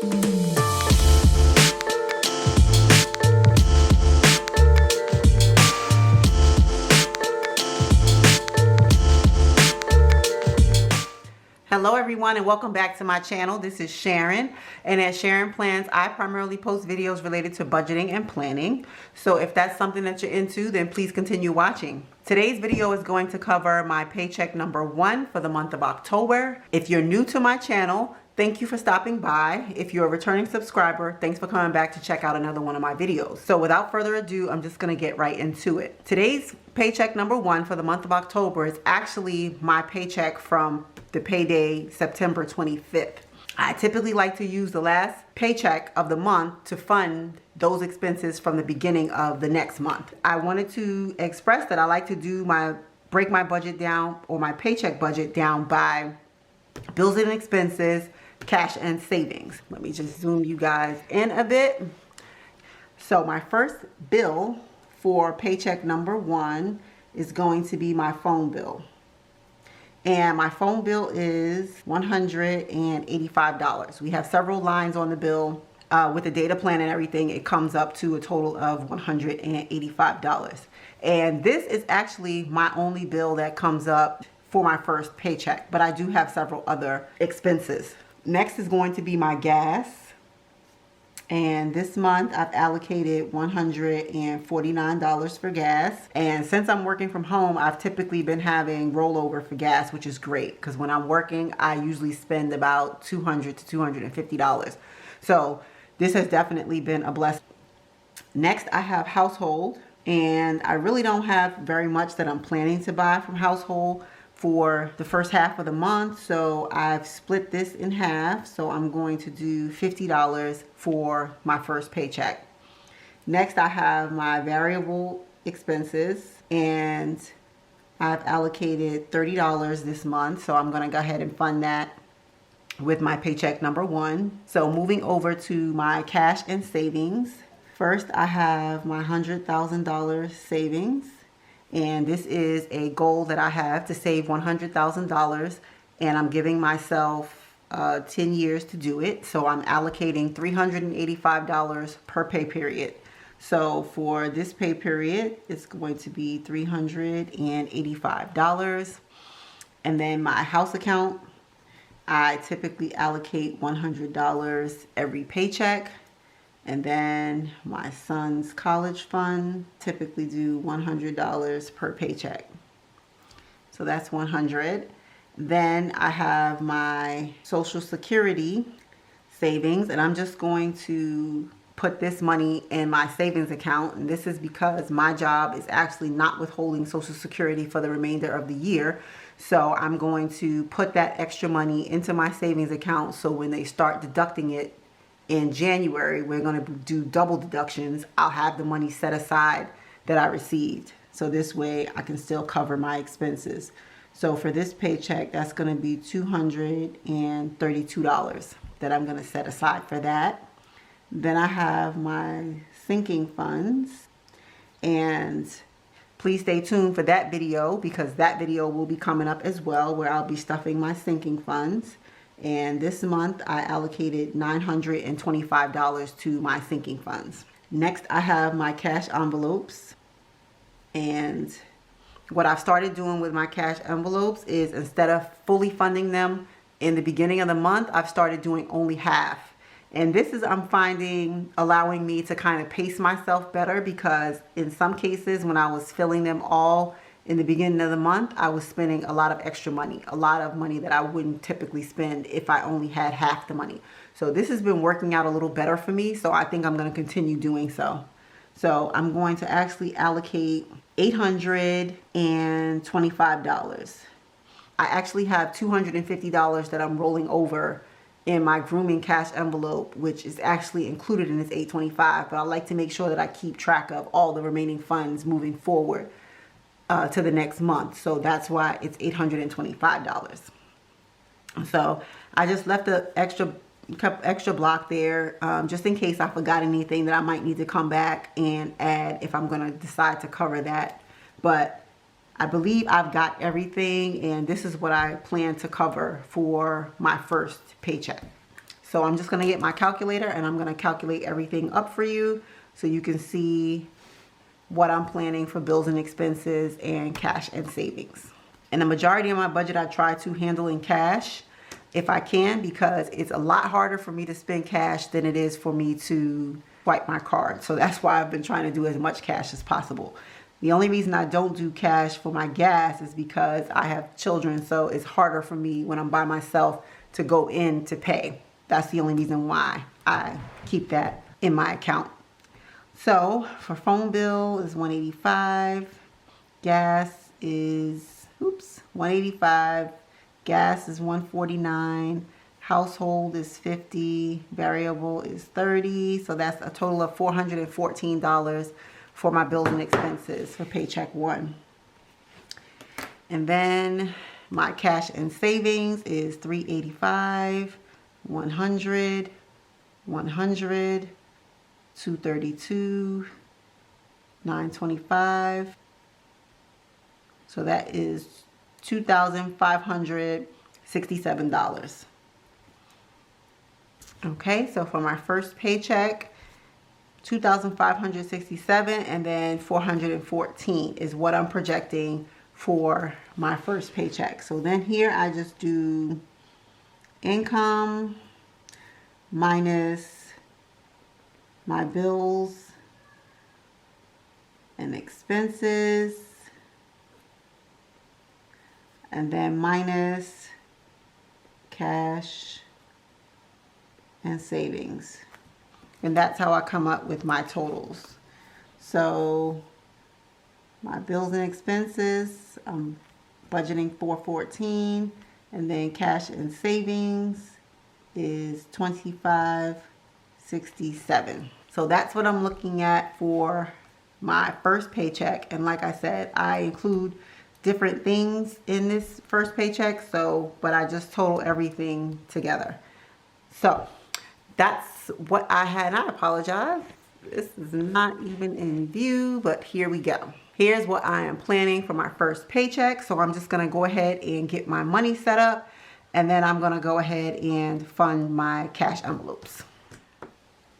Hello everyone and welcome back to my channel. This is Sharon, and at Sharon Plans I primarily post videos related to budgeting and planning. So if that's something that you're into, then please continue watching. Today's video is going to cover my paycheck number 1 for the month of October. If you're new to my channel, thank you for stopping by. If you're a returning subscriber, thanks for coming back to check out another one of my videos. So without further ado, I'm just gonna get right into it. Today's paycheck number 1 for the month of October is actually my paycheck from the payday September 25th. I typically like to use the last paycheck of the month to fund those expenses from the beginning of the next month. I wanted to express that I like to break my budget down, or my paycheck budget down, by bills and expenses, cash and savings. Let me just zoom you guys in a bit. So my first bill for paycheck number 1 is going to be my phone bill. And my phone bill is $185. We have several lines on the bill. With the data plan and everything, it comes up to a total of $185. And this is actually my only bill that comes up for my first paycheck, but I do have several other expenses. Next is going to be my gas. And this month I've allocated $149 for gas. And since I'm working from home, I've typically been having rollover for gas, which is great because when I'm working, I usually spend about $200 to $250. So this has definitely been a blessing. Next, I have household, and I really don't have very much that I'm planning to buy from household for the first half of the month, so I've split this in half. So I'm going to do $50 for my first paycheck. Next, I have my variable expenses, and I've allocated $30 this month, so I'm going to go ahead and fund that with my paycheck number 1. So moving over to my cash and savings. First, I have my $100,000 savings. And this is a goal that I have to save $100,000, and I'm giving myself 10 years to do it. So I'm allocating $385 per pay period. So for this pay period, it's going to be $385. And then my house account, I typically allocate $100 every paycheck. And then my son's college fund, typically do $100 per paycheck. So that's $100. Then I have my Social Security savings, and I'm just going to put this money in my savings account. And this is because my job is actually not withholding Social Security for the remainder of the year. So I'm going to put that extra money into my savings account, so when they start deducting it in January, we're going to do double deductions. I'll have the money set aside that I received. So this way I can still cover my expenses. So for this paycheck, that's going to be $232 that I'm going to set aside for that. Then I have my sinking funds, and please stay tuned for that video, because that video will be coming up as well, where I'll be stuffing my sinking funds. And this month I allocated $925 to my sinking funds. Next, I have my cash envelopes. And what I've started doing with my cash envelopes is, instead of fully funding them in the beginning of the month, I've started doing only half. And this is, I'm finding, allowing me to kind of pace myself better, because in some cases when I was filling them all in the beginning of the month, I was spending a lot of extra money, a lot of money that I wouldn't typically spend if I only had half the money. So this has been working out a little better for me, so I think I'm going to continue doing so. So I'm going to actually allocate $825. I actually have $250 that I'm rolling over in my grooming cash envelope, which is actually included in this $825, but I like to make sure that I keep track of all the remaining funds moving forward to the next month. So that's why it's $825. So I just left the extra block there just in case I forgot anything that I might need to come back and add if I'm going to decide to cover that. But I believe I've got everything, and this is what I plan to cover for my first paycheck. So I'm just going to get my calculator and I'm going to calculate everything up for you so you can see what I'm planning for bills and expenses and cash and savings. And the majority of my budget I try to handle in cash if I can, because it's a lot harder for me to spend cash than it is for me to swipe my card. So that's why I've been trying to do as much cash as possible. The only reason I don't do cash for my gas is because I have children, so it's harder for me when I'm by myself to go in to pay. That's the only reason why I keep that in my account. So for phone bill is $185, gas is $185, gas is $149, household is $50, variable is $30, so that's a total of $414 for my bills and expenses for paycheck one. And then my cash and savings is $385, $100, $100, $232, $925. So that is $2,567. Okay, so for my first paycheck, $2,567, and then $414 is what I'm projecting for my first paycheck. So then here I just do income minus my bills and expenses, and then minus cash and savings. And that's how I come up with my totals. So my bills and expenses, I'm budgeting $414, and then cash and savings is $25.67. So that's what I'm looking at for my first paycheck. And like I said, I include different things in this first paycheck, but I just total everything together. So that's what I had. And I apologize, this is not even in view, but here we go. Here's what I am planning for my first paycheck. So I'm just gonna go ahead and get my money set up, and then I'm gonna go ahead and fund my cash envelopes.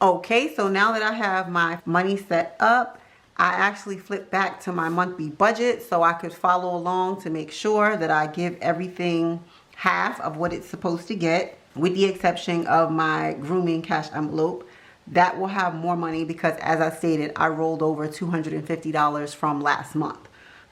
Okay, so now that I have my money set up, I actually flipped back to my monthly budget so I could follow along to make sure that I give everything half of what it's supposed to get, with the exception of my grooming cash envelope. That will have more money because, as I stated, I rolled over $250 from last month.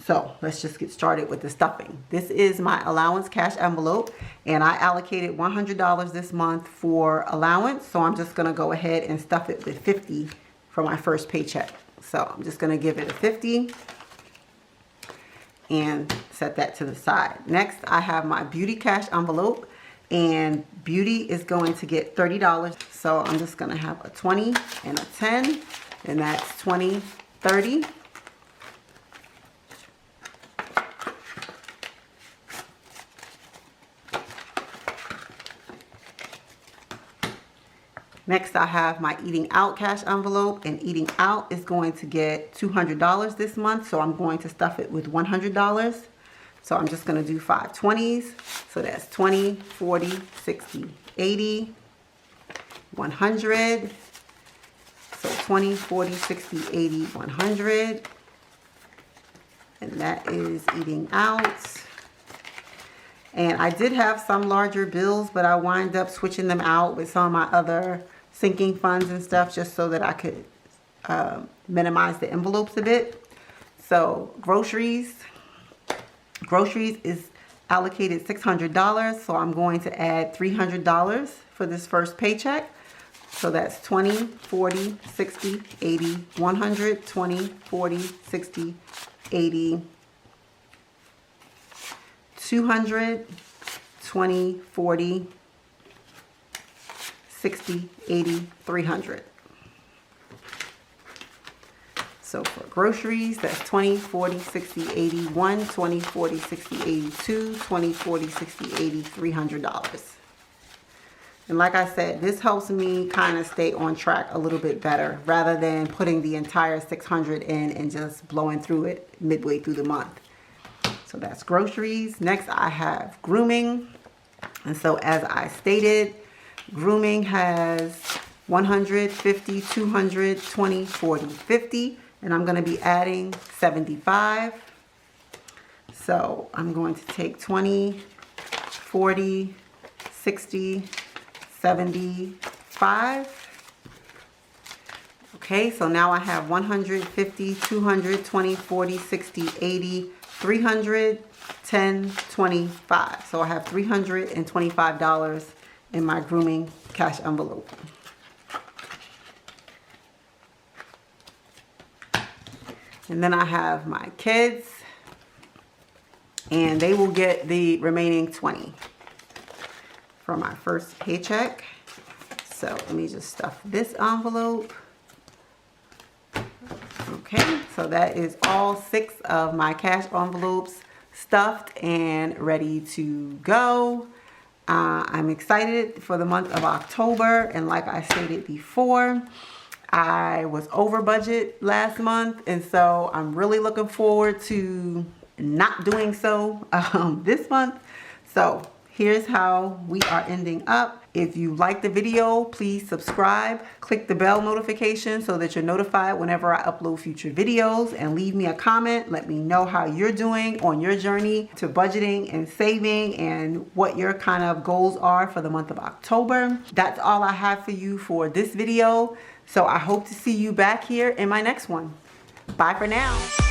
So let's just get started with the stuffing. This is my allowance cash envelope, and I allocated $100 this month for allowance. So I'm just gonna go ahead and stuff it with $50 for my first paycheck. So I'm just gonna give it a $50 and set that to the side. Next, I have my beauty cash envelope, and beauty is going to get $30. So I'm just gonna have a 20 and a 10, and that's 20, 30. Next, I have my eating out cash envelope, and eating out is going to get $200 this month. So I'm going to stuff it with $100. So I'm just going to do 5 20s. So that's 20, 40, 60, 80, 100. So 20, 40, 60, 80, 100. And that is eating out. And I did have some larger bills, but I wind up switching them out with some of my other sinking funds and stuff, just so that I could minimize the envelopes a bit. So groceries is allocated $600, so I'm going to add $300 for this first paycheck. So that's 20, 40, 60, 80, 100, 20, 40, 60, 80, 200, 20, 40, 60, 80, 300. So for groceries, that's 20, 40, 60, 80, 1, 20, 40, 60, 82, 20, 40, 60, 80, $300. And like I said, this helps me kind of stay on track a little bit better rather than putting the entire $600 in and just blowing through it midway through the month. So that's groceries. Next, I have grooming. And so as I stated, Grooming has 100, 50, 200, 20, 40, 50, and I'm going to be adding 75. So I'm going to take 20, 40, 60, 75. Okay, so now I have 100, 50, 200, 20, 40, 60, 80, 300, 10, 25. So I have $325 in my grooming cash envelope. And then I have my kids, and they will get the remaining 20 for my first paycheck. So let me just stuff this envelope. Okay, so that is all 6 of my cash envelopes stuffed and ready to go. I'm excited for the month of October, and like I stated before, I was over budget last month, and so I'm really looking forward to not doing so this month. So here's how we are ending up. If you like the video, please subscribe. Click the bell notification so that you're notified whenever I upload future videos, and leave me a comment. Let me know how you're doing on your journey to budgeting and saving, and what your kind of goals are for the month of October. That's all I have for you for this video. So I hope to see you back here in my next one. Bye for now.